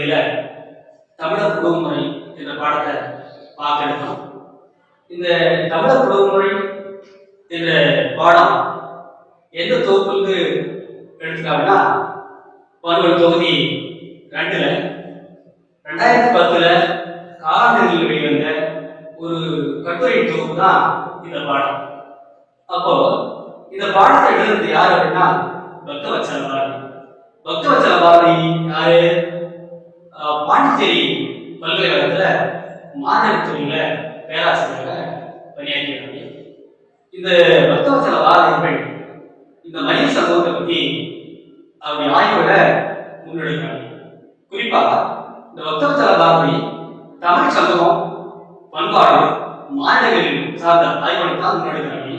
பகுதியில தமிழர் உறவுமுறை என்ற பாடத்தை பார்க்க எடுத்தோம். இந்த தமிழர் உறவுமுறை என்ற பாடம் எந்த தொகுப்புக்கு எடுத்துக்காங்கன்னா பருவல் தொகுதி 2ல 2010 காலாண்டில் வெளிவந்த ஒரு கட்டுரை தொகுப்பு தான் இந்த பாடம். அப்போ இந்த பாடத்தை எழுதுறது யார் அப்படின்னா பக்தவத்சல பாரதி. பக்தவத்சல பாரதி யாரு? பாண்டிச்சேரி பல்கலைக்கழகத்துல மாணவர் துறையில பேராசிரியராக பணியாற்றினாங்க. இந்த பக்தவத்சல பாரதிகள் இந்த மனித சமூகத்தை பத்தி அவருடைய ஆய்வுகளை முன்னெடுக்கிறாங்க. குறிப்பா இந்த பக்தவத்சல பாரதி தமிழ் சமூகம், பண்பாடு, மாநிலங்களில் சார்ந்த ஆய்வுகளை தான் முன்னெடுக்கிறாங்க.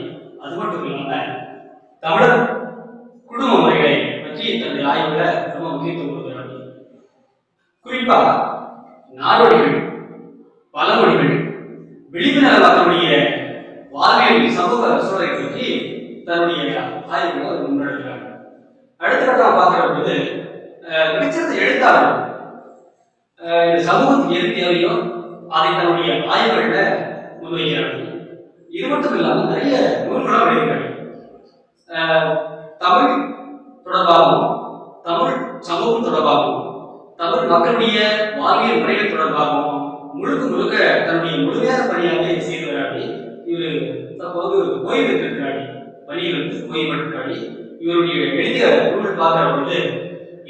அது மட்டும் இல்லாம தமிழர் குடும்ப முறைகளை பற்றி தன்னுடைய ஆய்வுகளை ரொம்ப முக்கியத்துவம் கொடுக்கிறாங்க. குறிப்பா நாடோடிகள், பழமொழிகள், விளிம்புநில மக்களுடைய வாழ்வியல் சமூக சூழலை பற்றி தன்னுடைய ஆய்வுகளை முன்னெடுக்கிறாங்க. அடுத்த பார்க்கிற பொழுது மிகச்சிறந்த எழுத்தாளர் இந்த சமூகத்துக்கு எது தேவையோ அதை தன்னுடைய ஆய்வுகளை முன்வைக்கிறார்கள். இது மட்டும் இல்லாமல் நிறைய நூல்களும் எழுதுகிறார்கள். தமிழ் தொடர்பாகவும், தமிழ் சமூகம் தொடர்பாகவும், தமிழ் மக்களுடைய வாழ்வியல் முறைகள் தொடர்பாகவும் முழுக்க தன்னுடைய முழுமையான பணியாகவே செய்து வரார்கள். இவர் தற்போது ஓய்வு பெற்றிருக்கிறார்கள், பணியிலிருந்து ஓய்வு பெற்றிருக்கிறார்கள். இவருடைய எழுதிய நூல்கள் பார்க்கிற பொழுது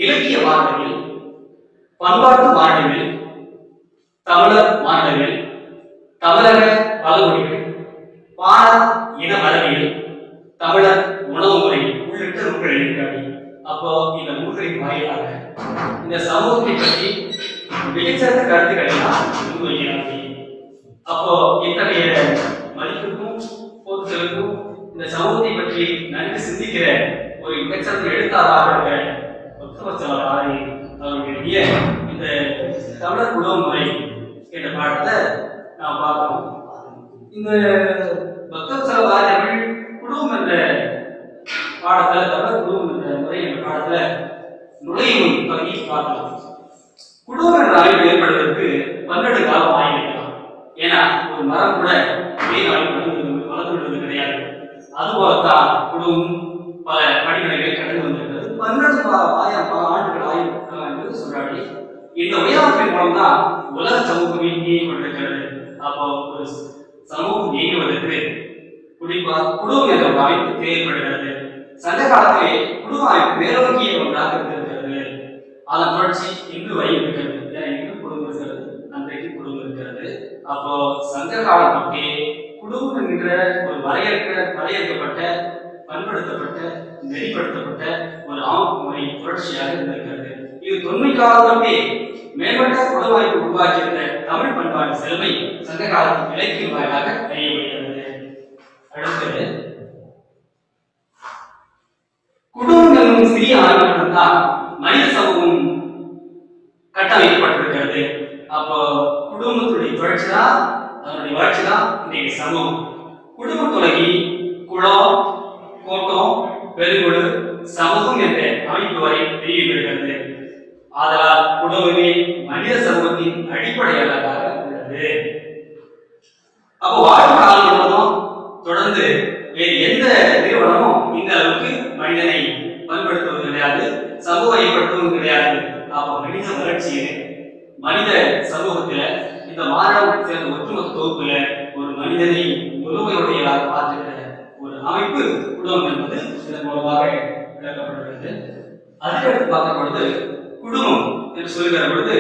இலக்கிய மாநிலங்கள், பண்பாட்டு மாநிலங்கள், தமிழர் மாநிலங்கள், தமிழக பழமொழிகள், பாட இன மரபியல், தமிழர் உணவு முறை உள்ளிட்ட நூல்கள் எழுதியிருக்கிறார்கள். அப்போ இந்த நூல்களின் வாயிலாக இந்த சமூகத்தை பற்றி மிகச்சிறந்த கருத்துக்களை முன்வைக்கிறார்கள். அப்போ இத்தகைய மதிப்புக்கும் போக்குகளுக்கும் இந்த சமூகத்தை பற்றி நன்கு சிந்திக்கிற ஒரு மிகச்சிறந்த எழுத்தாளராக இருக்கிற பக்தவத்சல பாரதி அவர்களுடைய இந்த தமிழர் உறவுமுறை என்ற பாடத்தை நாம் பார்க்கிறோம். இந்த பக்தவத்சல பாரதி அவர்கள் குடும்பம் என்ற பாடத்துல, தமிழர் குடும்பம் என்ற முறை என்ற பாடத்துல நுழையும் பகுதியை பார்க்கலாம். குடும்பம் என்ற அமைப்பு ஏற்படுவதற்கு 12 காலம் ஆகியிருக்கலாம். ஏன்னா ஒரு மரம் கூட ஒரே நாளில் வளர்ந்து விடுவது கிடையாது. அதுபோலத்தான் குடும்பம் பல படிநிலைகளை கடந்து வந்திருக்கிறது. 12,000 ஆண்டுகள் ஆகியிருக்கலாம் என்று சொல்றாங்க. இந்த உயர்வின் மூலம் தான் உலக சமூகம் இயங்கிக்கொண்டிருக்கிறது. அப்போ ஒரு சமூகம் இயங்குவதற்கு குறிப்பா குடும்பம் என்ற ஒரு அமைப்பு தேவைப்படுகிறது. சங்க காலத்திலே குடும்ப அமைப்பு மேலோக்கிய ஒன்றாக இருந்திருக்கிறது. அதன் தொடர்ச்சி இன்று வரை இருக்கிறது. இன்று குடும்பம் இருக்கிறது, அன்றைக்கு குடும்பம் இருக்கிறது. அப்போ சங்க காலம் பற்றி குடும்பம் என்ற ஒரு வரையறுக்கப்பட்ட, பண்படுத்தப்பட்ட, நெறிப்படுத்தப்பட்ட ஒரு அமைப்பு முறை தொடர்ச்சியாக இருந்திருக்கிறது. இது தொன்மை காலம் பற்றி மேம்பட்ட குடும்ப அமைப்பு உருவாக்கியிருந்த தமிழ் பண்பாட்டு செழுமை சங்க காலத்தின் இலக்கிய வாயிலாக அறியப்படுகிறது. அடுத்தது குடும்பம் என்னும் சிறிய ஆய்வுடன் தான் மனித சமூகம் கட்டமைக்கப்பட்டிருக்கிறது. அப்போ குடும்பத்துடைய தொடர்ச்சி தான், அதனுடைய வளர்ச்சி தான் இன்றைய சமூகம். குடும்ப தொடங்கி குளம், கோட்டம், பெருங்குழு, சமூகம் என்ற அமைப்பு வரை பிரிகிறது. ஆதலால் குடும்பமே மனித சமூகத்தின் அடிப்படையாக உள்ளது. அப்போ வாழ்க்கை காலம் முழுவதும் தொடர்ந்து வேறு எந்த நிறுவனமும் இந்த அளவுக்கு மனிதனை பண்படுத்துவது கிடையாது, சமூக ஏற்படுத்துவது கிடையாது. அப்போ மனித வளர்ச்சியில, மனித சமூகத்துல, இந்த மாணவர்கள் சேர்ந்த ஒட்டுமொத்த தொகுப்புல ஒரு மனிதனை முழுமையுடையதாக பார்த்துக்கிற ஒரு அமைப்பு குடும்பம் என்பது இதன் மூலமாக விளக்கப்படுகிறது. அதுக்கடுத்து பார்க்கும் பொழுது குடும்பம் என்று சொல்லுகிற பொழுது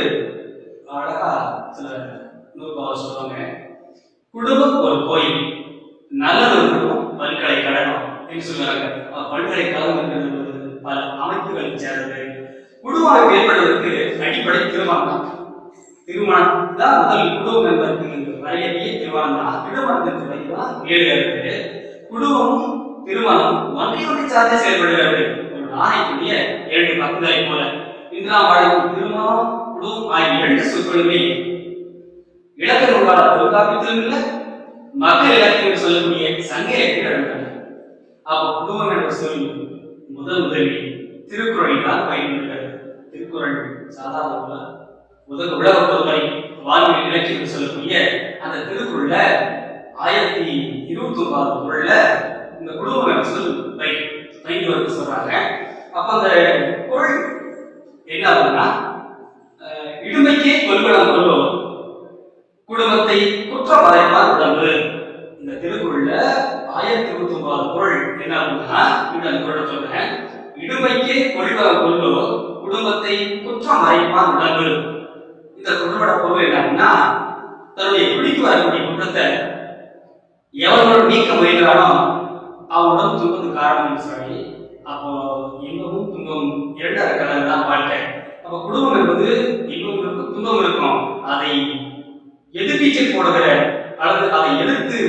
அழகா சில நூற்பாவை சொல்லுவாங்க. குடும்பம் ஒரு கோயில், நல்லது குடும்பம் பல்கலைக்கழகம் என்று சொல்லுவாங்க. பல்கலைக்கழகம் என்கிறது பல அமைப்புகள் சேர்ந்தது. குடும்ப அமைப்பு ஏற்படுவதற்கு அடிப்படை திருமணம் தான். திருமணம் தான் முதல் குடும்பம் என்பதற்கு வரையறையே திருமணம் தான். திருமணத்திற்கு வரைதான் வேறு இருக்குது. குடும்பமும் திருமணம் ஒன்றை சார்ந்தே செயல்படுகிறது. ஒரு நாளைக்குரிய 2 பக்கங்களை போல இன்று நாம் வழங்கும் திருமணம், குடும்பம் ஆகிய 2 சொற்களுமே இலக்க நூலான தொல்காப்பியத்திலும் இல்லை, மக்கள் இலக்கியம் சொல்லக்கூடிய சங்க இலக்கியம். அப்போ குடும்பம் என்ற சொல் முதலில் திருக்குறளில் தான் பயன்படுகிறது. திருக்குறள் சாதாரண உலக பொதுமறை வாழ்வியல் இலக்கியம் என்று சொல்லக்கூடிய அந்த திருக்குறள்ல 1029வது குறள்ல இந்த குடும்பம் என்ற சொல் பயந்து வந்து சொல்றாங்க. அப்ப அந்த குறள் என்ன ஆகுதுன்னா, இடுமைக்கே கொள்கலம் கொள்ளும் குடும்பத்தை குற்றம் மறைப்பார் உடம்பு. இந்த திருக்குறள்ல 1029வது குறள் என்ன ஆகுதுன்னா, இந்த குறளை சொல்றேன். இடுமைக்கே கொள்கலம் கொள்ளும் குடும்பத்தை குற்றம் மறைப்பார் உடம்பு. இந்த குறளோட பொருள் என்னன்னா, தன்னுடைய குடிக்கு வரக்கூடிய குற்றத்தை எவர்களோட நீக்க முயன்றானோ அவனோட துன்பத்துக்கு காரணம் சொல்லி, அப்போ இன்பமும் துன்பமும் இரண்டாக கலந்துதான் வாழ்க்கை. அப்ப குடும்பம் என்பது இன்பம் இருக்கும் துன்பம் இருக்கும். அதை எதிர்நீச்சல் போடுகிற அல்லது அதை எதிர்த்து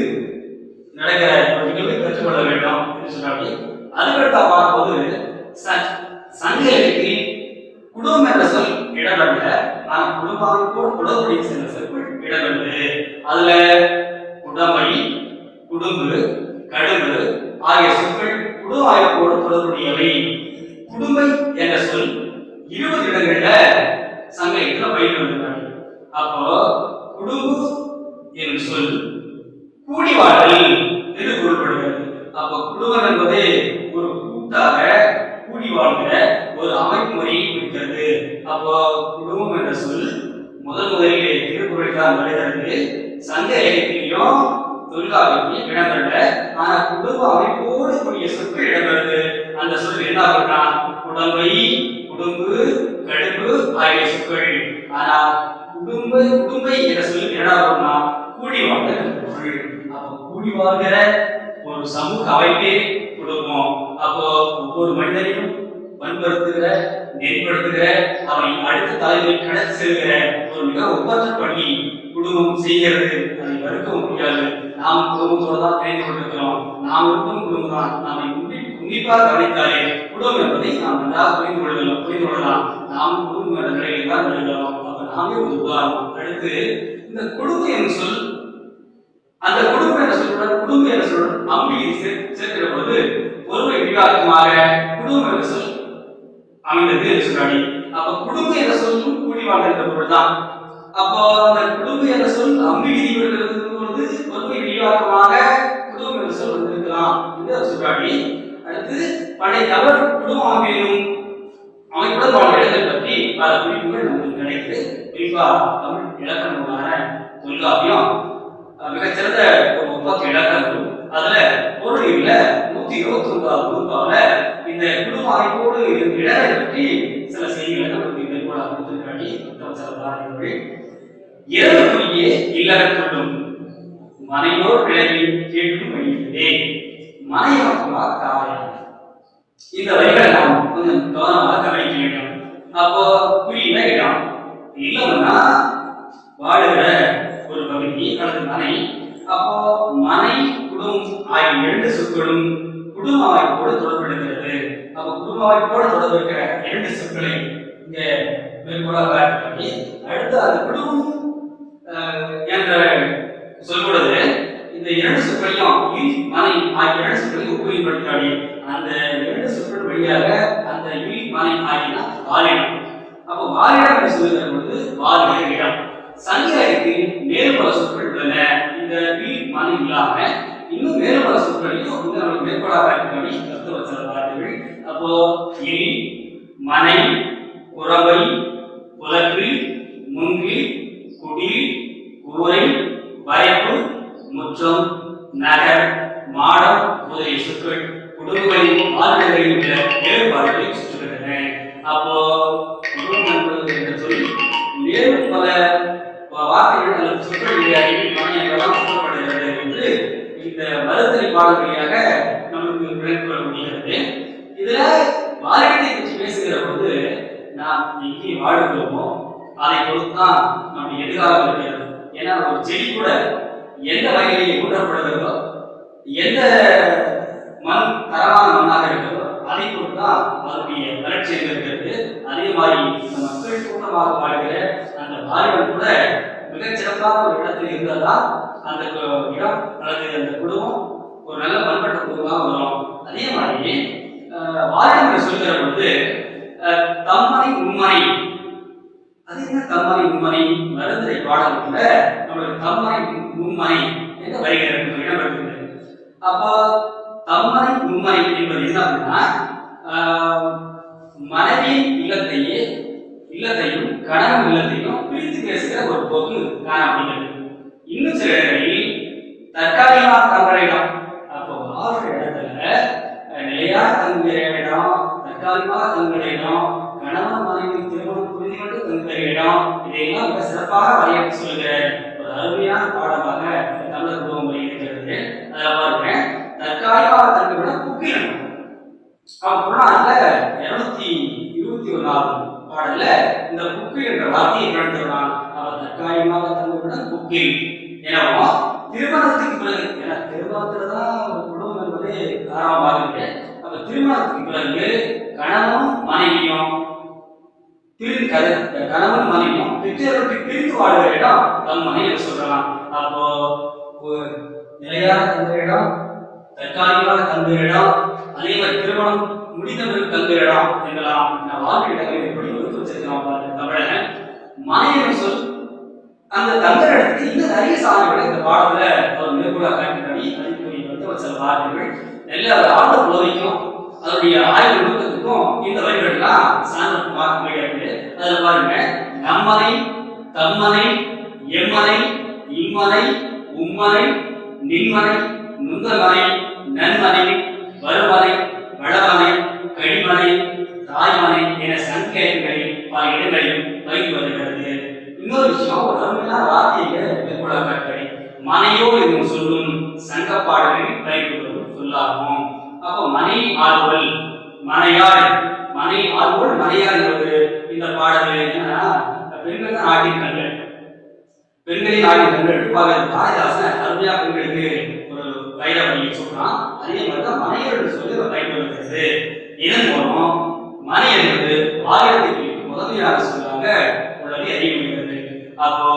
நடக்கிற ஒரு நிகழ்வை கற்றுக்கொள்ள வேண்டும் என்று சொன்னாலே, அதுக்கடுத்த பார்க்கும்போது சங்க இலக்கியத்தில் குடும்பம் என்ற சொல் இடம்பெற்ற, ஆனால் குடும்பத்தோடு தொடர்புடைய சில சொற்கள் இடம்பெற்றது. அதுல உடமை, குடும்பு, கடும்பு ஆகிய சொற்கள் குடுவாய்ப்போடு தொடர்புடையவை. குடும்பை என்ற சொல் 20 இடங்கள்ல சங்க இலக்கியத்துல பயிர்ந்திருக்கிறாங்க. அப்போ குடும்பு என்ற சொல் கூடி வாழ்தல் என்று பொருள்படுகிறது. அப்போ குடும்பம் என்பது ஒரு கூட்டாக கூடி வாழ்கிற ஒரு அமைப்பு முறையை குறிக்கிறது. அப்போ குடும்பம் என்ற சொல் முதலில் திருக்குறள் தான் வருகிறது. சங்க இலக்கியம் தொல்காப்பியத்தில் இடம்பெற்ற, ஆனா குடும்ப அமைப்போடு கூடிய சொற்கள் இடம்பெறுது. அந்த சொல் என்ன ஆகுதுன்னா உடம்பை, குடும்பு, கடும்பு ஆகிய சொற்கள். ஆனா குடும்பை என்ற சொல் என்ன ஆகுதுன்னா கூடி வாழ்கிற பொருள். அப்போ கூடி வாழ்கிற ஒரு சமூக அமைப்பே குடும்பம். அப்போ ஒவ்வொரு மனிதனையும் பண்படுத்துகிற, நெறிப்படுத்துகிற, அவனை அடுத்த தலைமுறை கடத்தி செல்கிற ஒரு மிக ஒப்பற்ற பணி குடும்பம் செய்கிறது. அதை மறுக்க முடியாது. நாம் குடும்பத்தோடு தான் தெரிந்து கொண்டிருக்கிறோம். நாம் இருக்கும் குடும்பம் தான். நாம உன்னிப்பாக கவனித்தாலே குடும்பம் என்பதை நாம் நன்றாக புரிந்து கொள்ளலாம். நாம் குடும்பம் என்ற நிலையில் தான் இருக்கிறோம். அப்ப நாமே ஒரு உதாரணம். அடுத்து இந்த குடும்பம் என்று சொல், அந்த குடும்பம் என்ற சொல்லுடன் குடும்பம் என்ற சொல்லுடன் அம்பிகை சேர்க்கிற பொழுது ஒருவரை விவாதமாக குடும்பம் என்ற சொல் அமைந்தது என்று சொன்னாடி. அப்ப குடும்பம் என்ற சொல்லும் கூடி வாழ்கின்ற பொருள் தான். அப்போ அந்த குடும்பம் என்ற சொல் அம்பிகை பொழுது ஒருவரை விவாதமாக குடும்பம் என்ற சொல் வந்திருக்கலாம் என்று சொன்னாடி. அடுத்து பழைய தமிழ் குடும்பம் அமைப்பினும் அமைப்புடன் வாழ்ந்த இடங்கள் பற்றி பல குறிப்புகள் நமக்கு கிடைக்குது. குறிப்பா தமிழ் இலக்கண நூலான தொல்காப்பியம் மிகச்சிறந்த ஒரு 30 இலக்கணங்கள். அதுல பொருளில் 129வது நூற்பாவில இந்த குடும்ப அமைப்போடு இருந்த இடங்களை பற்றி சில செய்திகளை நமக்கு மேற்கோளாக கொடுத்திருக்காண்டி இரவுக்குரிய இல்லறத்துள்ளும் மனையோர் விளைவி கேட்கும் வழியிலே மனையாக்குமா காவல். இந்த வரிகளை நாம் கொஞ்சம் கவனமாக கவனிக்க வேண்டும். அப்போ குறியில இடம், இல்லம்னா வாழுகிற ஒரு பகுதி அல்லது மனை. அப்போ மனை, குடும்பம் ஆகிய 2 சொற்களும் குடும்ப அமைப்போடு தொடர்புடைகிறது. அப்போ குடும்ப அமைப்போடு தொடர்பு இருக்கிற 2 சொற்களை இங்க மேற்கோளாக காட்டி, அடுத்து அந்த குடும்பம் என்ற சொல்லுறது இந்த 2 சொற்களையும் இல், மனை ஆகிய 2 சொற்களையும் உபயோகப்படுத்தாடி அந்த 2 சொற்கள் வழியாக அந்த இல், மனை ஆகியனா வாழிடம். அப்போ வாழிடம் என்று சொல்லுகிற பொழுது வாழ்கிற இடம். சங்க இலக்கியத்தில் மேலும் பல சொற்கள் உள்ளன. இந்த இல், மனை இல்லாம இன்னும் மேலும் பல சொற்களையும் வந்து நமக்கு மேற்கோளாக காட்டி கருத்து வச்ச வார்த்தைகள். அப்போ இல், மனை, குறவை, புலக்கு, முங்கு, குடில், கூரை, வரைப்பு, முற்றம், நகர், மாடம் முதலிய சொற்கள் குடும்பங்களின் வாழ்க்கைகளில் உள்ள வேறுபாடுகளை சுற்றுகின்றன. அப்போ குடும்பம் என்பது என்ற சொல் மேலும் பல வார்த்தைகள் அல்லது சொற்கள் வழியாக சொல்லப்படுகிறது என்று இந்த மறுதலை பாடல் வழியாக நமக்கு விளக்கிக்கொள்ள முடிகிறது. இதுல வாரியத்தை பற்றி பேசுகிற போது நாம் எங்கே வாழ்கிறோமோ அதை பொறுத்துதான் நம்முடைய எதிர்காலம் இருக்கிறது. ஏன்னா ஒரு செடி கூட எந்த வகையிலே ஊற்றப்படுகிறதோ, எந்த மண் தரமான மண்ணாக இருக்கிறதோ அதை பொறுத்துதான் அதனுடைய வளர்ச்சி இருக்கிறது. அதே மாதிரி இந்த மக்கள் கூட்டமாக வாழ்கிற அந்த வாரியம் கூட மிகச்சிறப்பான ஒரு இடத்தில் இருந்தால்தான் அந்த இடம் அல்லது அந்த குடும்பம் ஒரு நல்ல பண்பட்ட குடும்பமாக வரும். அதே மாதிரி வாரியம் என்று சொல்கிற பொழுது தம்மனை உண்மனை, அது என்ன தம்மனை மும்மனை மருந்துரை பாடல் கூட நம்மளுக்கு தம்மனை மும்மனை என்ற வரிகள் இடம்பெற்றுள்ளது. அப்போ தம்மனை மும்மனை என்பது என்ன அப்படின்னா மனைவியின் இல்லத்தையும் கணவன் இல்லத்தையும் பிரித்து பேசுகிற ஒரு போக்கு காணப்படுகிறது. இன்னும் சில இடங்களில் தற்காலிகமாக தங்குற இடம், அப்போ வாழ்ற இடத்துல நிலையாக தங்குகிற இடம், தற்காலிகமாக தங்குகிற இடம், கணவன் மனைவி திருமணம் புரிந்து கொண்டு தங்குகிற இடம், இதையெல்லாம் மிக சிறப்பாக வரையறுத்து சொல்லுகிற ஒரு அருமையான பாடமாக தமிழர் குடும்ப முறை இருக்கிறது. அதில் பாருங்க, தற்காலிகமாக தங்குகிற புக்கில் புராணத்துல 221வது பாடல்ல இந்த புக்கில் என்ற வார்த்தையை பயன்படுத்துகிறான். அவர் தற்காலிகமாக தங்குகிற புக்கில் எனவும் திருமணத்துக்கு பிறகு, ஏன்னா திருமணத்துலதான் குடும்பம் என்பது ஆரம்பமாகுது. அப்ப திருமணத்துக்கு பிறகு கணவன் மனைவியும் பெற்றோர்களுக்கு பிரிந்து வாழ்கிற இடம் தம்மனை என்று சொல்றான். அப்போ நிலையாக தங்குகிற இடம், தற்காலிகமாக தங்குகிற இடம், அதே மாதிரி திருமணம் முடிந்தவர்கள் தங்குகிற இடம் என்றெல்லாம் வாழ்க்கை இடங்களை எப்படி ஒதுக்கி வச்சிருக்கலாம் தமிழன். மனைவி சொல் அந்த தங்குற இடத்துக்கு இன்னும் நிறைய சாதனைகளை இந்த பாடத்துல அவர் மேற்கொள்ள காட்டி வந்து சில வார்த்தைகள் நல்ல ஆழ்ந்த புலவைக்கும் அதனுடைய ஆய்வு நுட்பத்துக்கும் இந்த வரிகள்லாம் சான்று பார்க்க முடியாது. அதில் பாருங்க, நம்மனை தம்மனை எம்மனை இம்மனை உம்மனை நின்மனை நுந்தமனை நன்மனை வருமனை வளமனை கடிமனை தாய்மனை என சங்கேதங்களில் பல இடங்களில் பயிர் வருகிறது. இன்னொரு விஷயம், ஒரு அருமையான வார்த்தையை மேற்கொள்ள காட்டுகிறேன். மனையோ என்னும் சொல்லும் சங்க பாடலில் பயன்படுத்தும் சொல்லாகும். அப்போ மனை ஆழ்வல் மனையாள், மனை ஆழ்வல் மனையாள் என்பது இந்த பாடல் என்னன்னா பெண்கள் தான் ஆட்டின் கண்கள், பெண்களின் ஆட்டின் கண்கள் காளிதாசன் அருமையா பெண்களுக்கு ஒரு வைரவழியை சொல்றான். அதே மாதிரிதான் மனையர்கள் சொல்லி பயன்படுத்துகிறது. இதன் மூலம் மனை என்பது ஆயிரத்துக்கு முதன்மையாக சொல்றாங்க உள்ளதை அறிவிக்கிறது. அப்போ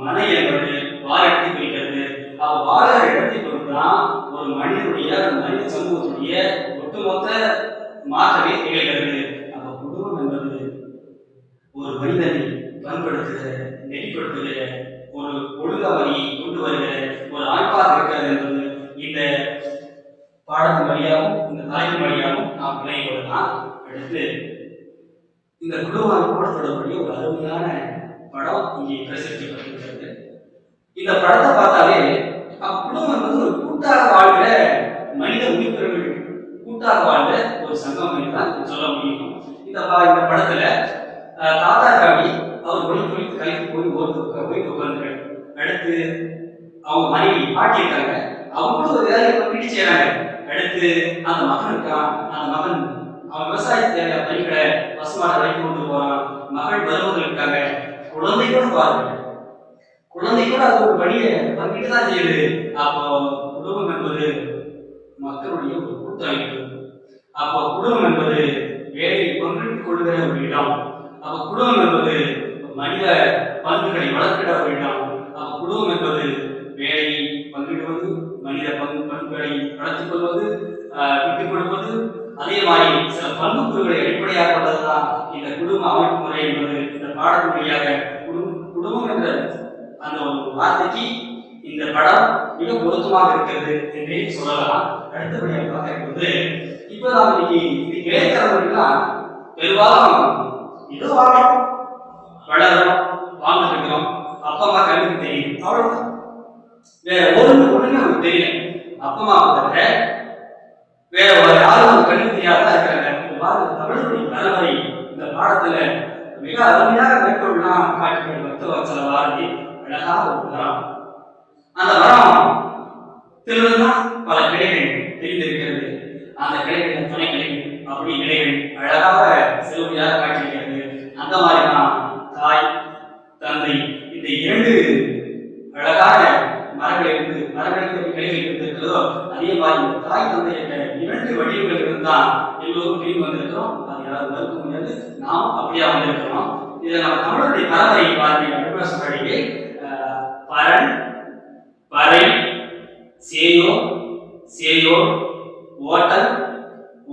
மனை என்பது வாழத்தை குறிக்கிறது. அப்போ வாழற இடத்தை பொறுத்துதான் ஒரு மனிதனுடைய மனித சமூகத்துடைய ஒட்டுமொத்த மாற்றமே நிகழ்கிறது. அப்போ குடும்பம் என்பது ஒரு மனிதனை பண்படுத்துகிற, நெறிப்படுத்துகிற, ஒரு ஒழுங்கவனியை கொண்டு வருகிற ஒரு அமைப்பாக இருக்கிறது என்பது இந்த பாடத்தின் வழியாகவும் இந்த தாயின் வழியாகவும் நாம் விளங்கிக் கொள்ளலாம். அடுத்து இந்த குடும்ப அமைப்போடு தொடர்புடைய ஒரு அருமையான படம் இங்கே பிரசுரிக்கப்பட்டிருக்கிறது. இந்த படத்தை பார்த்தாலே குடும்பம் என்பது ஒரு கூட்டாக வாழ்கிற மனித உறுப்பினர்கள் கூட்டாக வாழ்ந்த ஒரு சங்கம் என்றுதான் சொல்ல முடியும். இந்த படத்துல தாத்தா காமி அவர் ஒளி கழித்து போய் போய் உட்கார்ந்து, அடுத்து அவங்க மனைவி பாட்டி இருக்காங்க, அவங்களும் ஒரு வேலையை பண்ணிட்டு செய்யறாங்க. அடுத்து அந்த மகன் இருக்கான், அந்த மகன் அவன் விவசாயத்தை பயிர்களை பசுமாட்டை வைத்து கொண்டு போறான், மகள் மருமகள் இருக்காங்க, குழந்தை கூட பாருங்க, குழந்தை கூட அது ஒரு பணியை பண்ணிட்டு தான் செய்யுது. அப்போ குடும்பம் என்பது மக்களுடைய ஒரு கூட்டமைப்பு. அப்போ குடும்பம் என்பது வேலையை பங்கிட்டுக் கொள்கிற ஒரு இடம். அப்போ குடும்பம் என்பது மனித பண்புகளை வளர்க்கிற ஒரு இடம். அப்போ குடும்பம் என்பது வேலையை பங்கிடுவது, மனித பண்புகளை வளர்த்துக் கொள்வது, விட்டுக் கொடுப்பது, அதே மாதிரி சில பண்புக்கூறுகளை அடிப்படையாக கொண்டதுதான் இந்த குடும்ப அமைப்பு முறை என்பது இந்த பாடத்தின் வழியாக குடும்பம் என்ற அந்த ஒரு வார்த்தைக்கு இந்த படம் மிக பொருத்தமாக இருக்கிறது என்றே சொல்லலாம். அடுத்தபடியாக பார்க்கும்போது இப்போ நாம் இன்னைக்கு இளைஞர்கள்லாம் பெரும்பாலும் ஏதோ வாழணும், வளரும், வாழ்ந்துட்டு இருக்கிறோம், அப்பா அம்மா கல்விக்கு தெரியும், அவ்வளவுதான், வேற ஒண்ணுமே அவங்களுக்கு தெரியல. அப்பா அம்மா தவிர வேற யாரும் கல்வி தெரியாதான் இருக்கிறாங்க. தமிழனுடைய தலைமுறை இந்த பாடத்துல மிக அருமையாக மேற்கொள்ளலாம் காட்டுகிற பக்தவத்சல பாரதி அழகாக ஒரு மரம். அந்த மரம் திருதான் பல கிளைகள் தெரிந்திருக்கிறது. அந்த கிளைகள் துணை கிளைகள் அப்படி கிளைகள் அழகாக செல்வியாக காட்டியிருக்கிறது. அந்த மாதிரி தான் தாய் தந்தை இந்த இரண்டு அழகான மரங்களுக்கு கிளைகள் இருந்திருக்கிறதோ அதே மாதிரி தாய் தந்தை என்ற இரண்டு வடிவங்கள் இருந்தால் எல்லோரும் பிரிவு வந்திருக்கிறோம். அது யாரும் மறுக்க முடியாது, நாம் அப்படியா வந்திருக்கிறோம். இதை நம்ம தமிழருடைய தலைமுறை பார்த்து சொல்றீங்க. பரன், பறை, சேயோர், சேயோர், ஓட்டல்,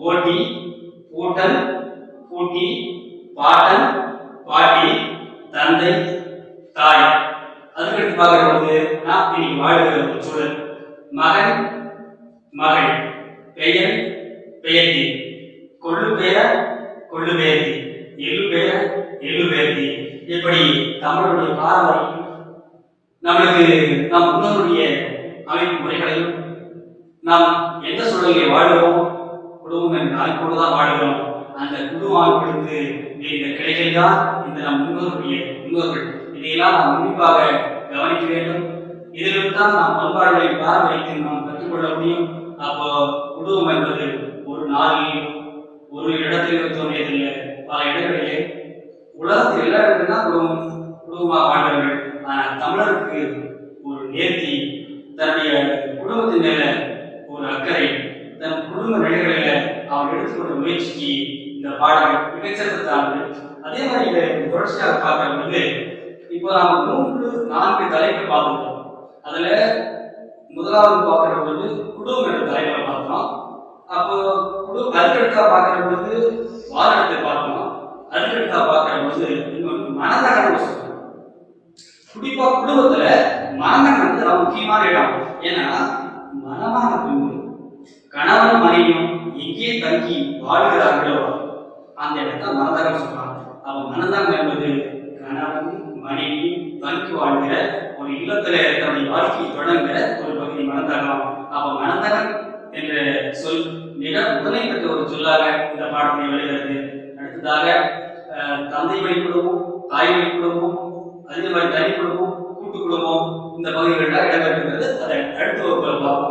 ஓட்டி, பூட்டல், பூட்டி, பாட்டன், பாட்டி, தந்தை, தந்தை, தாய். அதுக்கடுத்து பார்க்கிற பொழுது நான் இன்னைக்கு வாழ்கிற ஒரு சூழல், மகன், மகள், பெயர், பெயர்த்தி, கொள்ளு பெயர், கொள்ளு பெயர்த்தி, எள்ளு பெயர், எள்ளு பெயர்த்தி. இப்படி தமிழுடைய பாரம்பரியம் நம்மளுக்கு நம் முன்னோருடைய அமைப்பு முறைகளையும் நாம் எந்த சூழலில் வாழ்கிறோம், குடும்பம் என்ற அமைப்போடு தான் வாழ்கிறோம். அந்த குடும்ப அமைப்பிலிருந்து இந்த கிளைகள் தான் இந்த நம் முன்னோர்கள். இதையெல்லாம் நாம் உன்னிப்பாக கவனிக்க வேண்டும். இதிலிருந்து தான் நாம் பண்பாடுகளை பாரம்பரியத்தை நாம் கற்றுக்கொள்ள முடியும். அப்போ குடும்பம் என்பது ஒரு நாளில் ஒரு இடத்தில் தோன்றியதில்லை, பல இடங்களிலே உலகத்தில் எல்லா இடத்துல தான் குடும்பமாக வாழ்கிறார்கள். ஆனால் தமிழருக்கு ஒரு நேர்த்தி, தன்னுடைய குடும்பத்தின் மேல ஒரு அக்கறை, தன் குடும்ப நிலைகளில அவர் எடுத்துக்கொண்ட முயற்சிக்கு இந்த பாடல் மிகச்சிறந்ததானது. அதே மாதிரி இதை தொடர்ச்சியாக பார்க்கிற பொழுது இப்போ நாம 3-4 தலைப்பை பார்த்துருக்கோம். அதுல முதலாவது பார்க்கிற பொழுது குடும்பம் என்ற தலைப்பை பார்த்தோம். அப்போ அதுக்கடுத்தா பார்க்கிற பொழுது வாரணத்தை பார்த்தோம். அதுக்கடுத்தா பார்க்கிற பொழுது இன்னொன்று மனநகரம் சொல்றோம். குறிப்பா குடும்பத்துல மனநகரம் வந்து ரொம்ப முக்கியமான இடம். ஏன்னா மனமான பின்பு கணவன் மனைவியும் எங்கே தங்கி வாழ்கிறார்களோ அந்த இடத்த மனநகரம் சொல்றாங்க. அப்ப மனநகரம் என்பது கணவன் மனைவி தங்கி வாழ்கிற ஒரு இல்லத்துல தன்னுடைய வாழ்க்கையை தொடங்குகிற ஒரு பகுதி மனநகரம். அப்ப மனநகரம் என்ற சொல் மிக உடனே பெற்ற ஒரு சொல்லாக இந்த பாடத்தை வருகிறது. அடுத்ததாக தந்தை வழி குடும்பம், தாய் வழி குடும்பம், அதே மாதிரி தனி குடும்பம், கூட்டு குடும்பம், இந்த பகுதிகளில் இடம்பெற்றிருக்கிறது. அதை அடுத்த வகுப்பில் பார்ப்போம்.